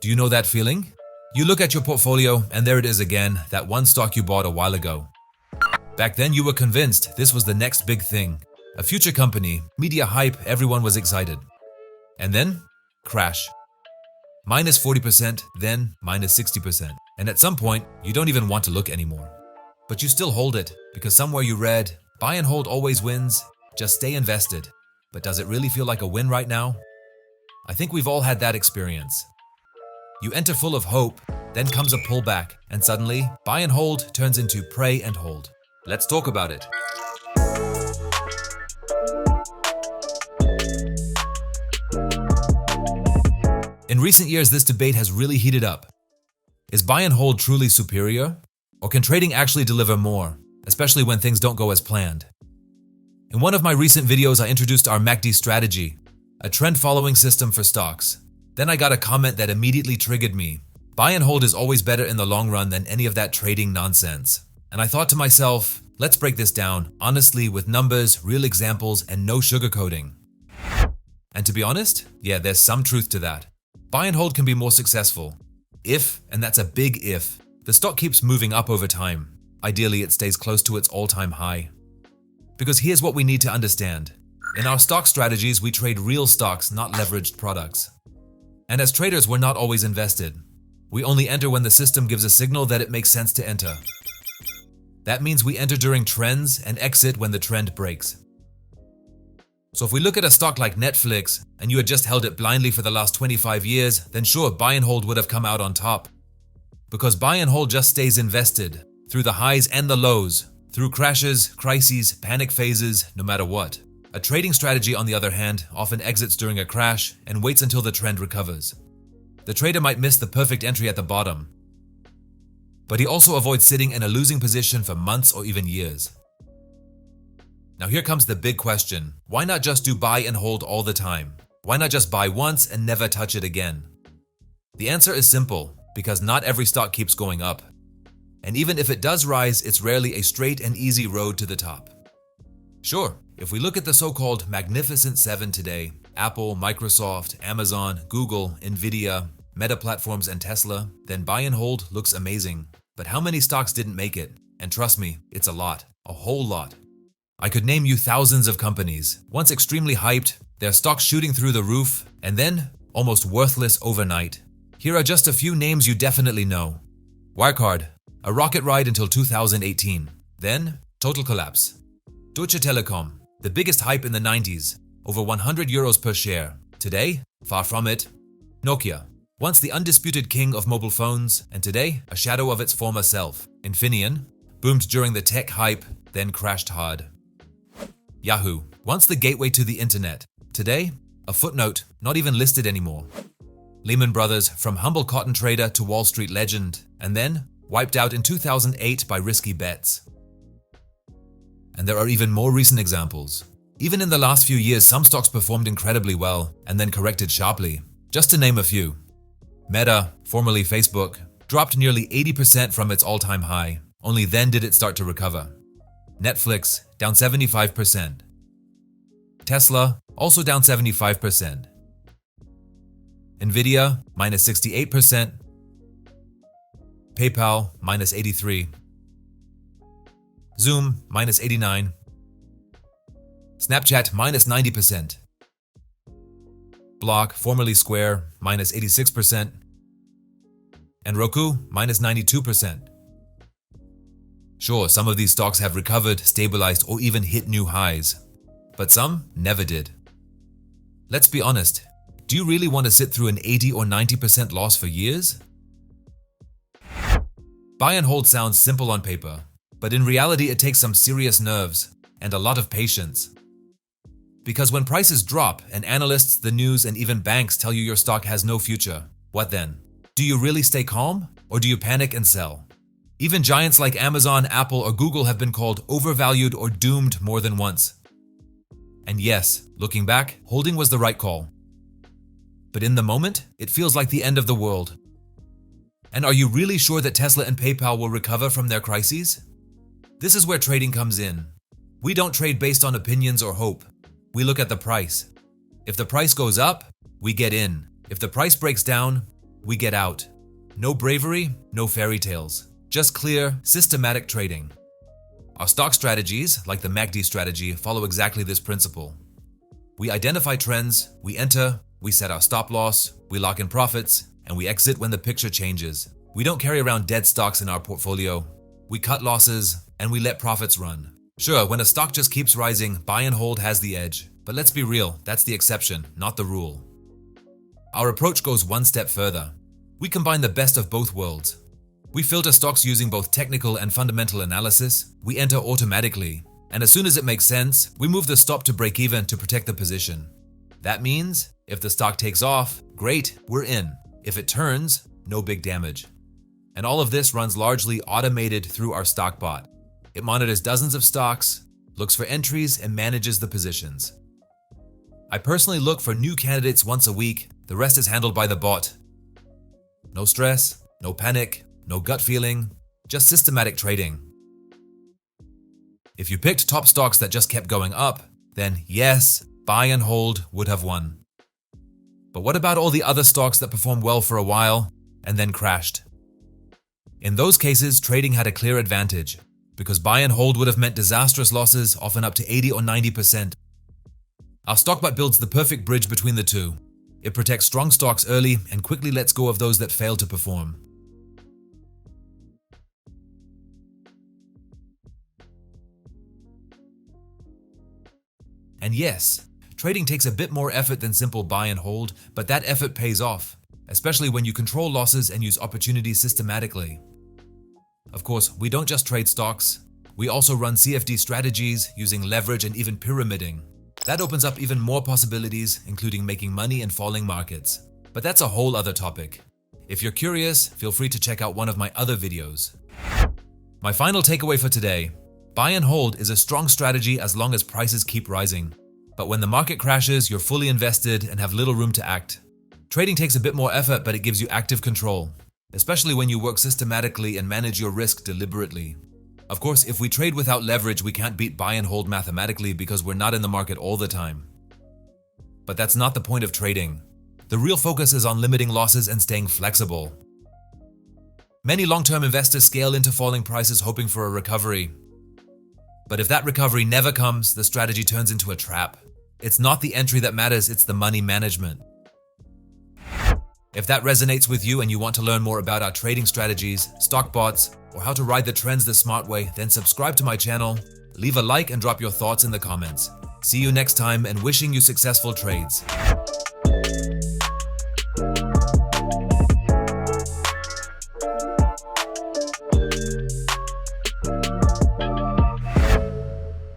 Do you know that feeling? You look at your portfolio and there it is again, that one stock you bought a while ago. Back then you were convinced this was the next big thing. A future company, media hype, everyone was excited. And then, crash. Minus 40%, then minus 60%. And at some point, you don't even want to look anymore. But you still hold it, because somewhere you read, buy and hold always wins, just stay invested. But does it really feel like a win right now? I think we've all had that experience. You enter full of hope, then comes a pullback, and suddenly, buy and hold turns into pray and hold. Let's talk about it. In recent years, this debate has really heated up. Is buy and hold truly superior? Or can trading actually deliver more, especially when things don't go as planned? In one of my recent videos, I introduced our MACD strategy, a trend-following system for stocks. Then I got a comment that immediately triggered me. Buy and hold is always better in the long run than any of that trading nonsense. And I thought to myself, let's break this down, honestly, with numbers, real examples, and no sugarcoating. And to be honest, yeah, there's some truth to that. Buy and hold can be more successful. If, and that's a big if, the stock keeps moving up over time. Ideally, it stays close to its all-time high. Because here's what we need to understand. In our stock strategies, we trade real stocks, not leveraged products. And as traders, we're not always invested. We only enter when the system gives a signal that it makes sense to enter. That means we enter during trends and exit when the trend breaks. So if we look at a stock like Netflix, and you had just held it blindly for the last 25 years, then sure, buy and hold would have come out on top. Because buy and hold just stays invested, through the highs and the lows, through crashes, crises, panic phases, no matter what. A trading strategy, on the other hand, often exits during a crash and waits until the trend recovers. The trader might miss the perfect entry at the bottom, but he also avoids sitting in a losing position for months or even years. Now here comes the big question. Why not just do buy and hold all the time? Why not just buy once and never touch it again? The answer is simple, because not every stock keeps going up. And even if it does rise, it's rarely a straight and easy road to the top. Sure, if we look at the so-called Magnificent Seven today, Apple, Microsoft, Amazon, Google, Nvidia, Meta Platforms, and Tesla, then buy and hold looks amazing. But how many stocks didn't make it? And trust me, it's a lot, a whole lot. I could name you thousands of companies, once extremely hyped, their stocks shooting through the roof, and then almost worthless overnight. Here are just a few names you definitely know. Wirecard, a rocket ride until 2018. Then, total collapse. Deutsche Telekom, the biggest hype in the 90s, over 100 euros per share. Today, far from it. Nokia, once the undisputed king of mobile phones, and today, a shadow of its former self. Infineon, boomed during the tech hype, then crashed hard. Yahoo, once the gateway to the internet. Today, a footnote, not even listed anymore. Lehman Brothers, from humble cotton trader to Wall Street legend, and then wiped out in 2008 by risky bets. And there are even more recent examples. Even in the last few years, some stocks performed incredibly well and then corrected sharply. Just to name a few. Meta, formerly Facebook, dropped nearly 80% from its all-time high. Only then did it start to recover. Netflix, down 75%. Tesla, also down 75%. Nvidia, minus 68%. PayPal, minus 83%. Zoom, minus 89%. Snapchat, minus 90%. Block, formerly Square, minus 86%. And Roku, minus 92%. Sure, some of these stocks have recovered, stabilized, or even hit new highs. But some never did. Let's be honest, do you really want to sit through an 80 or 90% loss for years? Buy and hold sounds simple on paper, but in reality it takes some serious nerves and a lot of patience. Because when prices drop and analysts, the news, and even banks tell you your stock has no future, what then? Do you really stay calm, or do you panic and sell? Even giants like Amazon, Apple, or Google have been called overvalued or doomed more than once. And yes, looking back, holding was the right call. But in the moment, it feels like the end of the world. And are you really sure that Tesla and PayPal will recover from their crises? This is where trading comes in. We don't trade based on opinions or hope. We look at the price. If the price goes up, we get in. If the price breaks down, we get out. No bravery, no fairy tales. Just clear, systematic trading. Our stock strategies, like the MACD strategy, follow exactly this principle. We identify trends, we enter, we set our stop loss, we lock in profits, and we exit when the picture changes. We don't carry around dead stocks in our portfolio. We cut losses, and we let profits run. Sure, when a stock just keeps rising, buy and hold has the edge. But let's be real, that's the exception, not the rule. Our approach goes one step further. We combine the best of both worlds. We filter stocks using both technical and fundamental analysis. We enter automatically. And as soon as it makes sense, we move the stop to break even to protect the position. That means, if the stock takes off, great, we're in. If it turns, no big damage. And all of this runs largely automated through our stock bot. It monitors dozens of stocks, looks for entries, and manages the positions. I personally look for new candidates once a week. The rest is handled by the bot. No stress, no panic, no gut feeling, just systematic trading. If you picked top stocks that just kept going up, then yes, buy and hold would have won. But what about all the other stocks that performed well for a while and then crashed? In those cases, trading had a clear advantage, because buy and hold would have meant disastrous losses, often up to 80 or 90%. Our stockbot builds the perfect bridge between the two. It protects strong stocks early and quickly lets go of those that fail to perform. And yes, trading takes a bit more effort than simple buy and hold, but that effort pays off, especially when you control losses and use opportunities systematically. Of course, we don't just trade stocks. We also run CFD strategies using leverage and even pyramiding. That opens up even more possibilities, including making money in falling markets. But that's a whole other topic. If you're curious, feel free to check out one of my other videos. My final takeaway for today: buy and hold is a strong strategy as long as prices keep rising. But when the market crashes, you're fully invested and have little room to act. Trading takes a bit more effort, but it gives you active control, especially when you work systematically and manage your risk deliberately. Of course, if we trade without leverage, we can't beat buy and hold mathematically because we're not in the market all the time. But that's not the point of trading. The real focus is on limiting losses and staying flexible. Many long-term investors scale into falling prices hoping for a recovery. But if that recovery never comes, the strategy turns into a trap. It's not the entry that matters, it's the money management. If that resonates with you and you want to learn more about our trading strategies, stock bots, or how to ride the trends the smart way, then subscribe to my channel, leave a like and drop your thoughts in the comments. See you next time and wishing you successful trades.